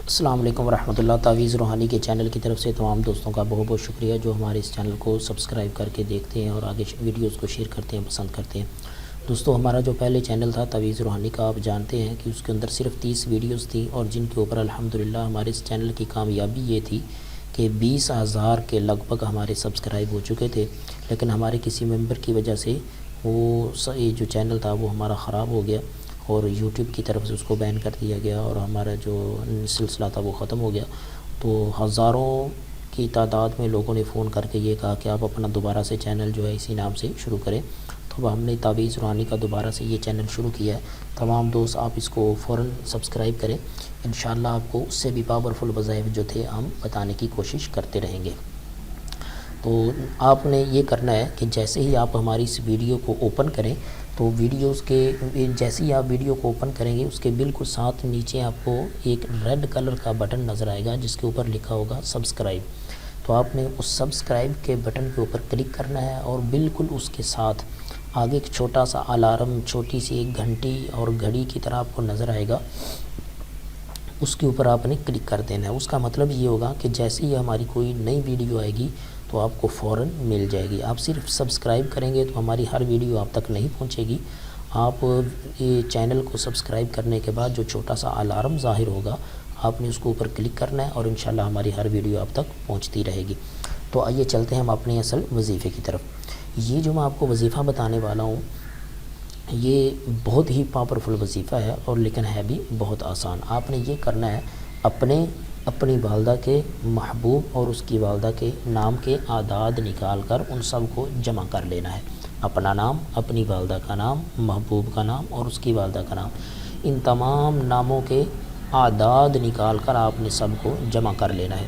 السلام علیکم ورحمۃ اللہ۔ تعویذ روحانی کے چینل کی طرف سے تمام دوستوں کا بہت بہت شکریہ جو ہمارے اس چینل کو سبسکرائب کر کے دیکھتے ہیں اور آگے ویڈیوز کو شیئر کرتے ہیں، پسند کرتے ہیں۔ دوستو، ہمارا جو پہلے چینل تھا تعویذ روحانی کا، آپ جانتے ہیں کہ اس کے اندر صرف 30 ویڈیوز تھیں، اور جن کے اوپر الحمدللہ ہمارے اس چینل کی کامیابی یہ تھی کہ 20,000 کے لگ بھگ ہمارے سبسکرائب ہو چکے تھے، لیکن ہمارے کسی ممبر کی وجہ سے یہ جو چینل تھا وہ ہمارا خراب ہو گیا، اور یوٹیوب کی طرف سے اس کو بین کر دیا گیا، اور ہمارا جو سلسلہ تھا وہ ختم ہو گیا۔ تو ہزاروں کی تعداد میں لوگوں نے فون کر کے یہ کہا کہ آپ اپنا دوبارہ سے چینل جو ہے اسی نام سے شروع کریں۔ تو اب ہم نے تعویذ روحانی کا دوبارہ سے یہ چینل شروع کیا ہے۔ تمام دوست آپ اس کو فوراً سبسکرائب کریں، انشاءاللہ آپ کو اس سے بھی پاورفل وظائف جو تھے ہم بتانے کی کوشش کرتے رہیں گے۔ تو آپ نے یہ کرنا ہے کہ جیسے ہی آپ ہماری اس ویڈیو کو اوپن کریں تو جیسے ہی آپ ویڈیو کو اوپن کریں گے اس کے بالکل ساتھ نیچے آپ کو ایک ریڈ کلر کا بٹن نظر آئے گا جس کے اوپر لکھا ہوگا سبسکرائب۔ تو آپ نے اس سبسکرائب کے بٹن کے اوپر کلک کرنا ہے، اور بالکل اس کے ساتھ آگے ایک چھوٹا سا الارم، چھوٹی سی ایک گھنٹی اور گھڑی کی طرح آپ کو نظر آئے گا، اس کے اوپر آپ نے کلک کر دینا ہے۔ اس کا مطلب یہ ہوگا کہ جیسے ہی ہماری کوئی نئی ویڈیو آئے گی تو آپ کو فوراً مل جائے گی۔ آپ صرف سبسکرائب کریں گے تو ہماری ہر ویڈیو آپ تک نہیں پہنچے گی۔ آپ یہ چینل کو سبسکرائب کرنے کے بعد جو چھوٹا سا الارم ظاہر ہوگا آپ نے اس کو اوپر کلک کرنا ہے، اور انشاءاللہ ہماری ہر ویڈیو آپ تک پہنچتی رہے گی۔ تو آئیے چلتے ہیں ہم اپنے اصل وظیفے کی طرف۔ یہ جو میں آپ کو وظیفہ بتانے والا ہوں یہ بہت ہی پاورفل وظیفہ ہے، اور لیکن ہے بھی بہت آسان۔ آپ نے یہ کرنا ہے، اپنی والدہ کے محبوب اور اس کی والدہ کے نام کے اعداد نکال کر ان سب کو جمع کر لینا ہے۔ اپنا نام، اپنی والدہ کا نام، محبوب کا نام اور اس کی والدہ کا نام، ان تمام ناموں کے اعداد نکال کر آپ نے سب کو جمع کر لینا ہے۔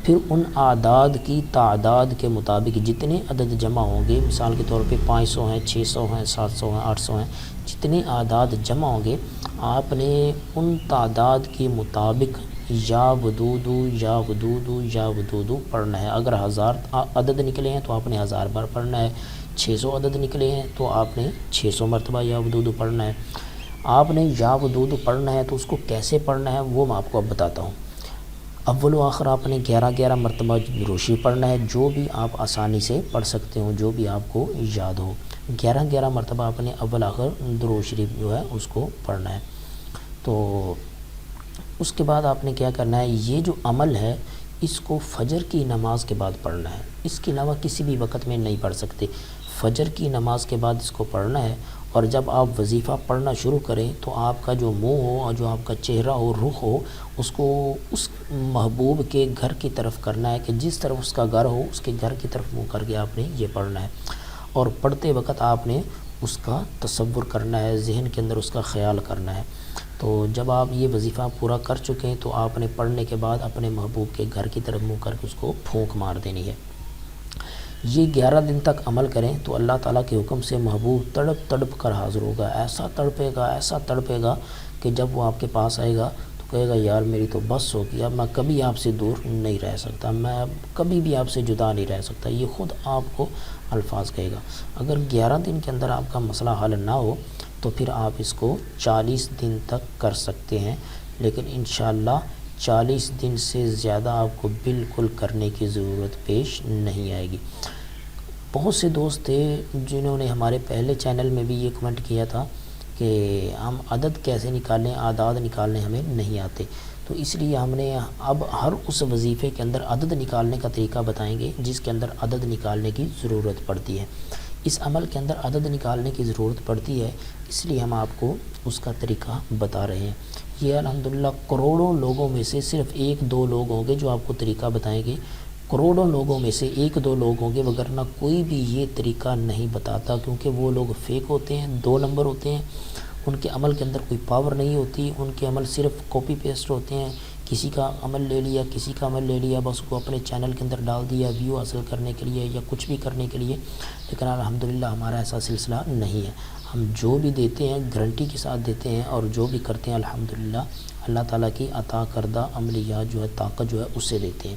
پھر ان اعداد کی تعداد کے مطابق جتنے عدد جمع ہوں گے، مثال کے طور پہ 500 ہیں، 600 ہیں، 700 ہیں، 800 ہیں، جتنے اعداد جمع ہوں گے آپ نے ان تعداد کے مطابق یا ودودو یا ودودو یا ودودو پڑھنا ہے۔ اگر 1000 عدد نکلے ہیں تو آپ نے 1000 بار پڑھنا ہے، 600 عدد نکلے ہیں تو آپ نے 600 مرتبہ یا ودودو پڑھنا ہے۔ آپ نے یا ودودو پڑھنا ہے تو اس کو کیسے پڑھنا ہے وہ میں آپ کو اب بتاتا ہوں۔ اول و آخر آپ نے 11 مرتبہ روشی پڑھنا ہے، جو بھی آپ آسانی سے پڑھ سکتے ہو، جو بھی آپ کو یاد ہو۔ 11 مرتبہ آپ نے اول آخر درود شریف جو ہے اس کو پڑھنا ہے۔ تو اس کے بعد آپ نے کیا کرنا ہے، یہ جو عمل ہے اس کو فجر کی نماز کے بعد پڑھنا ہے، اس کے علاوہ کسی بھی وقت میں نہیں پڑھ سکتے۔ فجر کی نماز کے بعد اس کو پڑھنا ہے، اور جب آپ وظیفہ پڑھنا شروع کریں تو آپ کا جو منہ ہو اور جو آپ کا چہرہ اور رخ ہو اس کو اس محبوب کے گھر کی طرف کرنا ہے، کہ جس طرف اس کا گھر ہو اس کے گھر کی طرف منہ کر کے آپ نے یہ پڑھنا ہے، اور پڑھتے وقت آپ نے اس کا تصور کرنا ہے، ذہن کے اندر اس کا خیال کرنا ہے۔ تو جب آپ یہ وظیفہ پورا کر چکے ہیں تو آپ نے پڑھنے کے بعد اپنے محبوب کے گھر کی طرف منہ کر کے اس کو پھونک مار دینی ہے۔ یہ 11 دن تک عمل کریں تو اللہ تعالیٰ کے حکم سے محبوب تڑپ تڑپ کر حاضر ہوگا، ایسا تڑپے گا کہ جب وہ آپ کے پاس آئے گا تو کہے گا یار میری تو بس ہو گئی، اب میں کبھی آپ سے دور نہیں رہ سکتا، میں کبھی بھی آپ سے جدا نہیں رہ سکتا، یہ خود آپ کو الفاظ کہے گا۔ اگر 11 دن کے اندر آپ کا مسئلہ حل نہ ہو تو پھر آپ اس کو 40 دن تک کر سکتے ہیں، لیکن انشاءاللہ 40 دن سے زیادہ آپ کو بالکل کرنے کی ضرورت پیش نہیں آئے گی۔ بہت سے دوست تھے جنہوں نے ہمارے پہلے چینل میں بھی یہ کمنٹ کیا تھا کہ ہم عدد کیسے نکالیں، اعداد نکالنے ہمیں نہیں آتے، تو اس لیے ہم نے اب ہر اس وظیفے کے اندر عدد نکالنے کا طریقہ بتائیں گے جس کے اندر عدد نکالنے کی ضرورت پڑتی ہے۔ اس عمل کے اندر عدد نکالنے کی ضرورت پڑتی ہے، اس لیے ہم آپ کو اس کا طریقہ بتا رہے ہیں۔ یہ الحمدللہ کروڑوں لوگوں میں سے صرف 1-2 لوگ ہوں گے جو آپ کو طریقہ بتائیں گے، کروڑوں لوگوں میں سے 1-2 لوگ ہوں گے، وگرنہ کوئی بھی یہ طریقہ نہیں بتاتا، کیونکہ وہ لوگ فیک ہوتے ہیں، 2 نمبر ہوتے ہیں، ان کے عمل کے اندر کوئی پاور نہیں ہوتی، ان کے عمل صرف کاپی پیسٹ ہوتے ہیں، کسی کا عمل لے لیا، کسی کا عمل لے لیا، بس کو اپنے چینل کے اندر ڈال دیا ویو حاصل کرنے کے لیے یا کچھ بھی کرنے کے لیے، لیکن الحمدللہ ہمارا ایسا سلسلہ نہیں ہے۔ ہم جو بھی دیتے ہیں گارنٹی کے ساتھ دیتے ہیں، اور جو بھی کرتے ہیں الحمدللہ اللہ تعالیٰ کی عطا کردہ عملیات جو ہے، طاقت جو ہے اس سے دیتے ہیں۔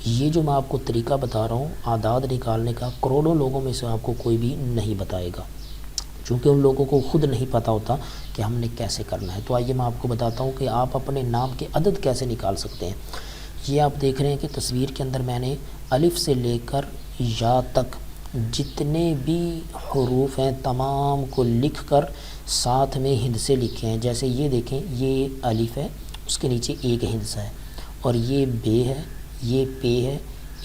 یہ جو میں آپ کو طریقہ بتا رہا ہوں اعداد نکالنے کا، کروڑوں لوگوں میں سے آپ کو کوئی بھی نہیں بتائے گا۔ چونکہ ان لوگوں کو خود نہیں پتہ ہوتا کہ ہم نے کیسے کرنا ہے۔ تو آئیے میں آپ کو بتاتا ہوں کہ آپ اپنے نام کے عدد کیسے نکال سکتے ہیں۔ یہ آپ دیکھ رہے ہیں کہ تصویر کے اندر میں نے الف سے لے کر یا تک جتنے بھی حروف ہیں تمام کو لکھ کر ساتھ میں ہندسے لکھے ہیں۔ جیسے یہ دیکھیں، یہ الف ہے، اس کے نیچے ایک ہندسہ ہے، اور یہ بے ہے، یہ پے ہے،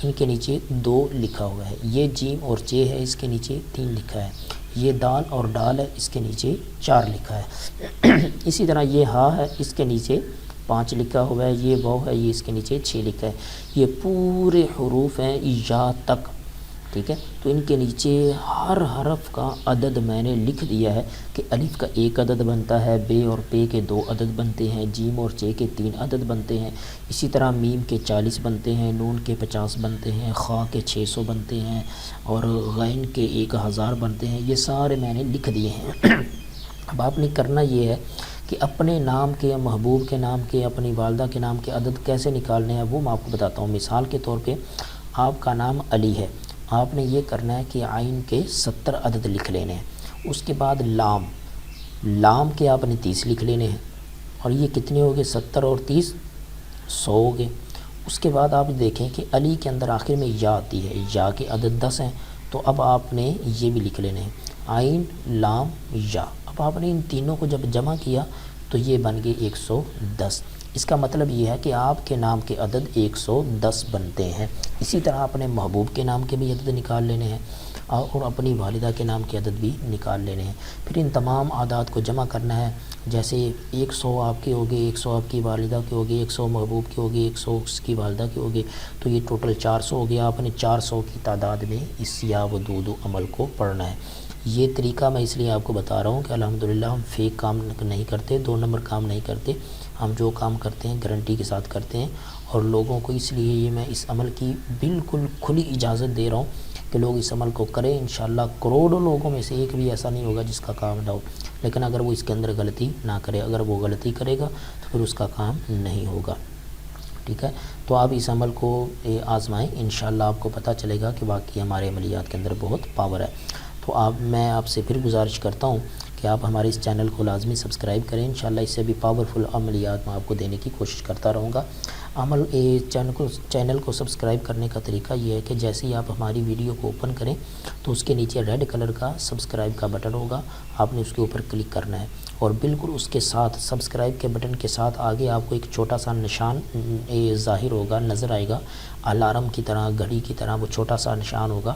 ان کے نیچے 2 لکھا ہوا ہے۔ یہ جیم اور چے ہے، اس کے نیچے 3 لکھا ہے۔ یہ دال اور ڈال ہے، اس کے نیچے 4 لکھا ہے۔ اسی طرح یہ ہا ہے، اس کے نیچے 5 لکھا ہوا ہے۔ یہ واو ہے، یہ اس کے نیچے 6 لکھا ہے۔ یہ پورے حروف ہیں یا تک، ٹھیک ہے۔ تو ان کے نیچے ہر حرف کا عدد میں نے لکھ دیا ہے کہ الف کا 1 عدد بنتا ہے، بے اور پے کے 2 عدد بنتے ہیں، جیم اور چے کے 3 عدد بنتے ہیں، اسی طرح میم کے 40 بنتے ہیں، نون کے 50 بنتے ہیں، خا کے 600 بنتے ہیں، اور غین کے 1000 بنتے ہیں۔ یہ سارے میں نے لکھ دیے ہیں۔ اب آپ نے کرنا یہ ہے کہ اپنے نام کے، محبوب کے نام کے، اپنی والدہ کے نام کے عدد کیسے نکالنے ہیں وہ میں آپ کو بتاتا ہوں۔ مثال کے طور پہ آپ کا نام علی ہے، آپ نے یہ کرنا ہے کہ عین کے 70 عدد لکھ لینے ہیں۔ اس کے بعد لام کے آپ نے 30 لکھ لینے ہیں، اور یہ کتنے ہو گئے؟ 70 اور 30 100 ہو گئے۔ اس کے بعد آپ دیکھیں کہ علی کے اندر آخر میں یا آتی ہے، یا کے عدد 10 ہیں، تو اب آپ نے یہ بھی لکھ لینے ہیں، عین لام یا۔ اب آپ نے ان تینوں کو جب جمع کیا تو یہ بن گئے 110۔ اس کا مطلب یہ ہے کہ آپ کے نام کے عدد 110 بنتے ہیں۔ اسی طرح اپنے محبوب کے نام کے بھی عدد نکال لینے ہیں، اور اپنی والدہ کے نام کے عدد بھی نکال لینے ہیں۔ پھر ان تمام اعداد کو جمع کرنا ہے۔ جیسے 100 آپ کے ہو گئے، 100 آپ کی والدہ کے ہو گئے، 100 محبوب کے ہو گئے، 100 اس کی والدہ کے ہو گئے، تو یہ ٹوٹل 400 ہو گیا۔ آپ نے 400 کی تعداد میں اس یا ودود عمل کو پڑھنا ہے۔ یہ طریقہ میں اس لیے آپ کو بتا رہا ہوں کہ الحمدللہ ہم فیک کام نہیں کرتے، 2 نمبر کام نہیں کرتے، ہم جو کام کرتے ہیں گارنٹی کے ساتھ کرتے ہیں، اور لوگوں کو اس لیے یہ میں اس عمل کی بالکل کھلی اجازت دے رہا ہوں کہ لوگ اس عمل کو کریں۔ انشاءاللہ کروڑوں لوگوں میں سے ایک بھی ایسا نہیں ہوگا جس کا کام نہ ہو، لیکن اگر وہ اس کے اندر غلطی نہ کرے، اگر وہ غلطی کرے گا تو پھر اس کا کام نہیں ہوگا، ٹھیک ہے۔ تو آپ اس عمل کو آزمائیں، انشاءاللہ آپ کو پتہ چلے گا کہ واقعی ہمارے عملیات کے اندر بہت پاور ہے۔ تو میں آپ سے پھر گزارش کرتا ہوں کہ آپ ہمارے اس چینل کو لازمی سبسکرائب کریں۔ انشاءاللہ اس سے بھی پاورفل عملیات میں آپ کو دینے کی کوشش کرتا رہوں گا۔ چینل کو سبسکرائب کرنے کا طریقہ یہ ہے کہ جیسے ہی آپ ہماری ویڈیو کو اوپن کریں تو اس کے نیچے ریڈ کلر کا سبسکرائب کا بٹن ہوگا، آپ نے اس کے اوپر کلک کرنا ہے، اور بالکل اس کے ساتھ سبسکرائب کے بٹن کے ساتھ آگے آپ کو ایک چھوٹا سا نشان ظاہر ہوگا، نظر آئے گا، الارم کی طرح، گھڑی کی طرح وہ چھوٹا سا نشان ہوگا،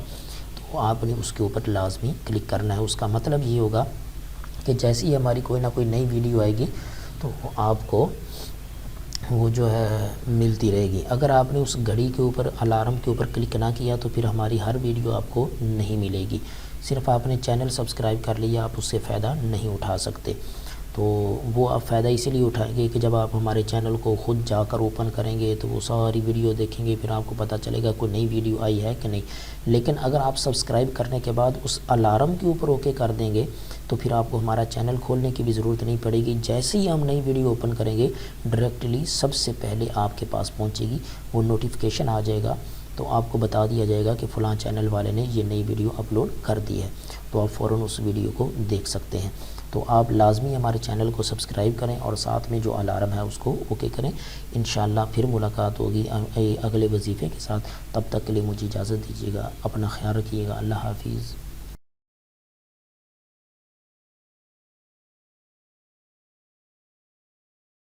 تو آپ نے اس کے اوپر لازمی کلک کرنا ہے۔ اس کا مطلب یہ ہوگا کہ جیسے ہی ہماری کوئی نہ کوئی نئی ویڈیو آئے گی تو آپ کو وہ جو ہے ملتی رہے گی۔ اگر آپ نے اس گھڑی کے اوپر، الارم کے اوپر کلک نہ کیا تو پھر ہماری ہر ویڈیو آپ کو نہیں ملے گی۔ صرف آپ نے چینل سبسکرائب کر لیا، آپ اس سے فائدہ نہیں اٹھا سکتے۔ تو وہ آپ فائدہ اسی لیے اٹھائیں گے کہ جب آپ ہمارے چینل کو خود جا کر اوپن کریں گے تو وہ ساری ویڈیو دیکھیں گے، پھر آپ کو پتہ چلے گا کوئی نئی ویڈیو آئی ہے کہ نہیں۔ لیکن اگر آپ سبسکرائب کرنے کے بعد اس الارم کے اوپر اوکے کر دیں گے تو پھر آپ کو ہمارا چینل کھولنے کی بھی ضرورت نہیں پڑے گی۔ جیسے ہی ہم نئی ویڈیو اوپن کریں گے ڈائریکٹلی سب سے پہلے آپ کے پاس پہنچے گی، وہ نوٹیفیکیشن آ جائے گا، تو آپ کو بتا دیا جائے گا کہ فلاں چینل والے نے یہ نئی ویڈیو اپلوڈ کر دی ہے، تو آپ فوراً اس ویڈیو کو دیکھ سکتے ہیں۔ تو آپ لازمی ہمارے چینل کو سبسکرائب کریں اور ساتھ میں جو الارم ہے اس کو اوکے کریں۔ انشاءاللہ پھر ملاقات ہوگی اگلے وظیفے کے ساتھ، تب تک کے لیے مجھے اجازت دیجیے گا، اپنا خیال رکھیے گا، اللہ حافظ۔